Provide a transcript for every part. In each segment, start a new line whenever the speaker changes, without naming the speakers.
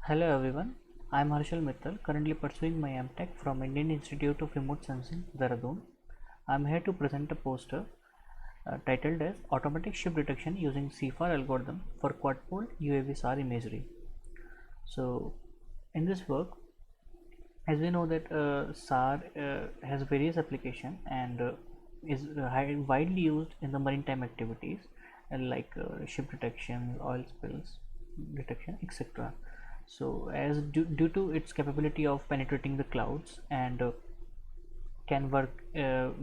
Hello everyone, I am Harshal Mittal, currently pursuing my MTech from Indian Institute of Remote Sensing, Dehradun. I am here to present a poster titled as Automatic Ship Detection Using CFAR Algorithm for Quadpole UAV SAR Imagery. So, in this work, as we know that SAR has various applications and is widely used in the maritime activities like ship detection, oil spills detection, etc. So as due to its capability of penetrating the clouds and can work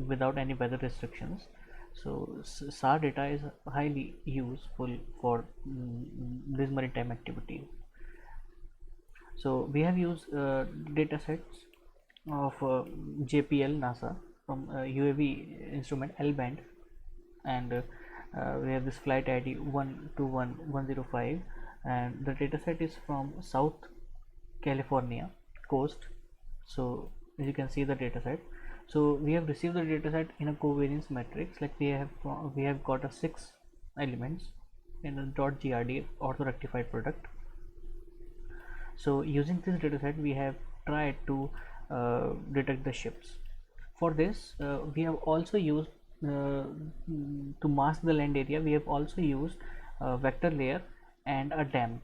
without any weather restrictions, so SAR data is highly useful for this maritime activity. So we have used data sets of JPL NASA from UAV instrument L band, and we have this flight ID 121105, and the dataset is from South California coast. So as you can see the dataset, so we have received the dataset in a covariance matrix, like we have got a 6 elements in a .grd ortho rectified product. So using this dataset we have tried to detect the ships. For this we have also used to mask the land area, we have also used a vector layer and a dam.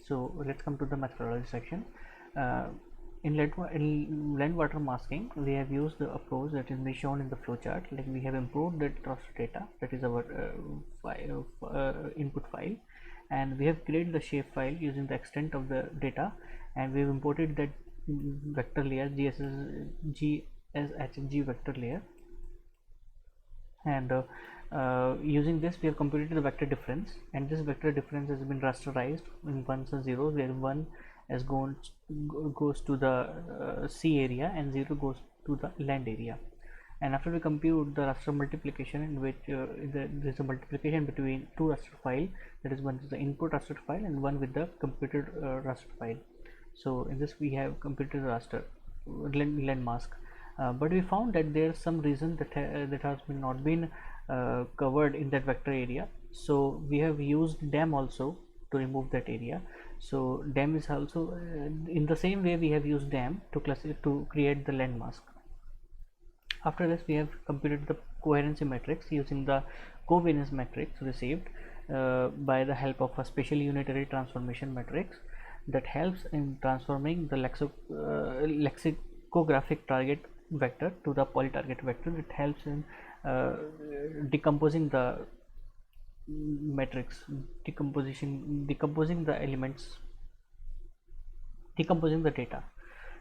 So let's come to the methodology section. uh, in land water masking we have used the approach that is shown in the flowchart, like we have improved the trust data, that is our input file, and we have created the shape file using the extent of the data, and we have imported that vector layer GSHG vector layer, and using this we have computed the vector difference, and this vector difference has been rasterized in ones and zeros, where one has goes to the sea area and 0 goes to the land area. And after we compute the raster multiplication, in which there is a multiplication between two raster file, that is, one is the input raster file and one with the computed raster file. So in this we have computed raster land mask, but we found that there is some reason that has not been covered in that vector area, so we have used dam also to remove that area. So dam is also in the same way we have used dam to create the land mask. After this we have computed the coherency matrix using the covariance matrix received by the help of a special unitary transformation matrix that helps in transforming the lexicographic target vector to the polytarget vector. It helps in decomposing the matrix, decomposing the elements, decomposing the data.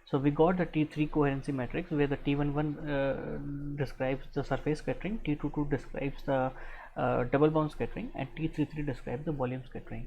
So we got the T3 coherency matrix, where the T11 describes the surface scattering, T22 describes the double bound scattering, and T33 describes the volume scattering.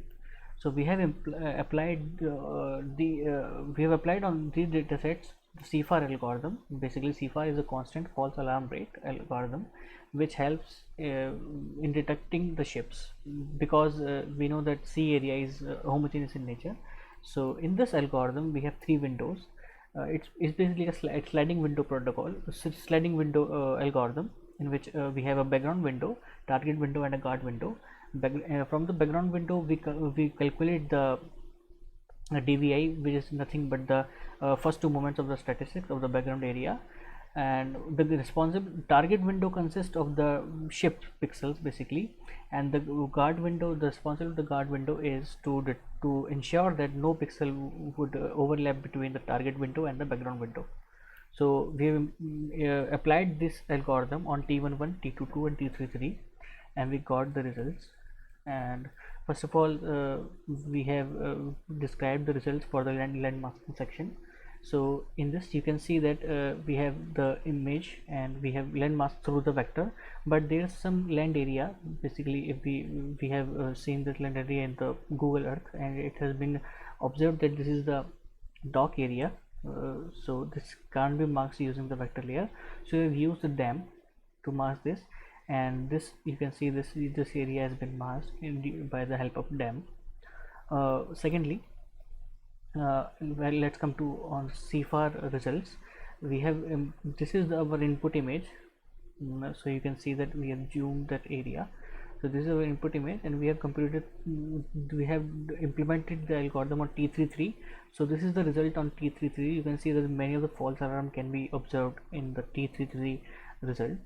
So we have applied on these datasets the CFAR algorithm. Basically, CFAR is a constant false alarm rate algorithm, which helps in detecting the ships, because we know that sea area is homogeneous in nature. So in this algorithm we have three windows. It's basically a sliding window protocol, sliding window algorithm, in which we have a background window, target window, and a guard window. From the background window we calculate the DVI, which is nothing but the first two moments of the statistics of the background area, and the responsible target window consists of the ship pixels basically, and the guard window, the responsibility of the guard window is to ensure that no pixel would overlap between the target window and the background window. So we have applied this algorithm on T11, T22, and T33, and we got the results. And first of all we have described the results for the land masking section. So in this you can see that we have the image and we have land mask through the vector, but there's some land area. Basically, if we have seen this land area in the Google Earth, and it has been observed that this is the dock area. So this can't be masked using the vector layer, so we've used the dam to mask this, and this you can see this area has been masked by the help of dam. Secondly, well, let's come to on CFAR results. We have this is our input image. So you can see that we have zoomed that area. So this is our input image, and we have computed, we have implemented the algorithm on T33. So this is the result on T33. You can see that many of the false alarm can be observed in the T33 result.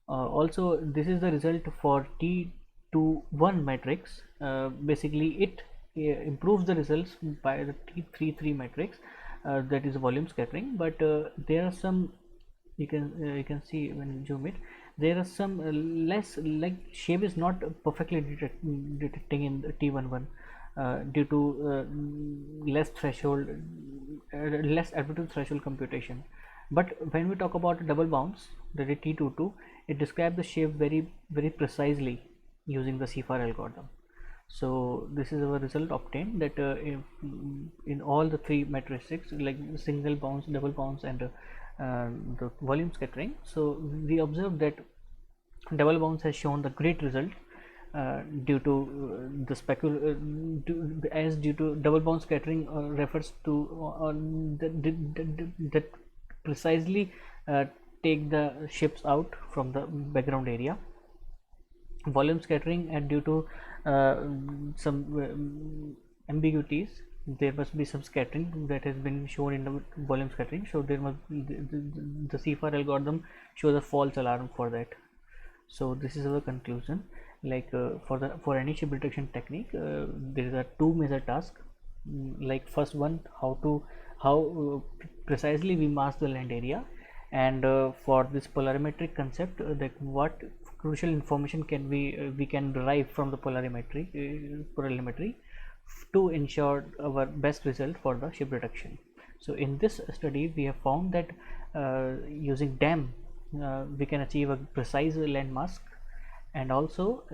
Also, this is the result for T21 matrix. Basically, it improves the results by the T33 matrix, that is volume scattering. But there are some, you can see when you zoom it, there are some less, like shape is not perfectly detecting in the T11 due to less threshold, less amplitude threshold computation. But when we talk about double bounce, that is T22, it describes the shape very precisely using the CFAR algorithm. So this is our result obtained, that in all the three matrices, like single bounce, double bounce, and the volume scattering. So we observed that double bounce has shown the great result due to the due to double bounce scattering refers to that precisely take the ships out from the background area. Volume scattering, and due to some ambiguities, there must be some scattering that has been shown in the volume scattering. So there must the CFAR algorithm shows a false alarm for that. So this is our conclusion. Like for any ship detection technique, there are two major tasks. Like first one, how precisely we mask the land area, and for this polarimetric concept, that what crucial information can we can derive from the polarimetry to ensure our best result for the ship detection. So in this study, we have found that using DAM, we can achieve a precise land mask, and also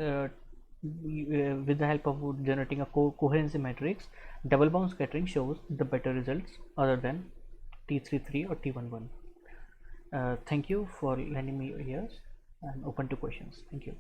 with the help of generating a coherency matrix, double bounce scattering shows the better results other than T33 or T11. Thank you for lending me your ears. I'm open to questions. Thank you.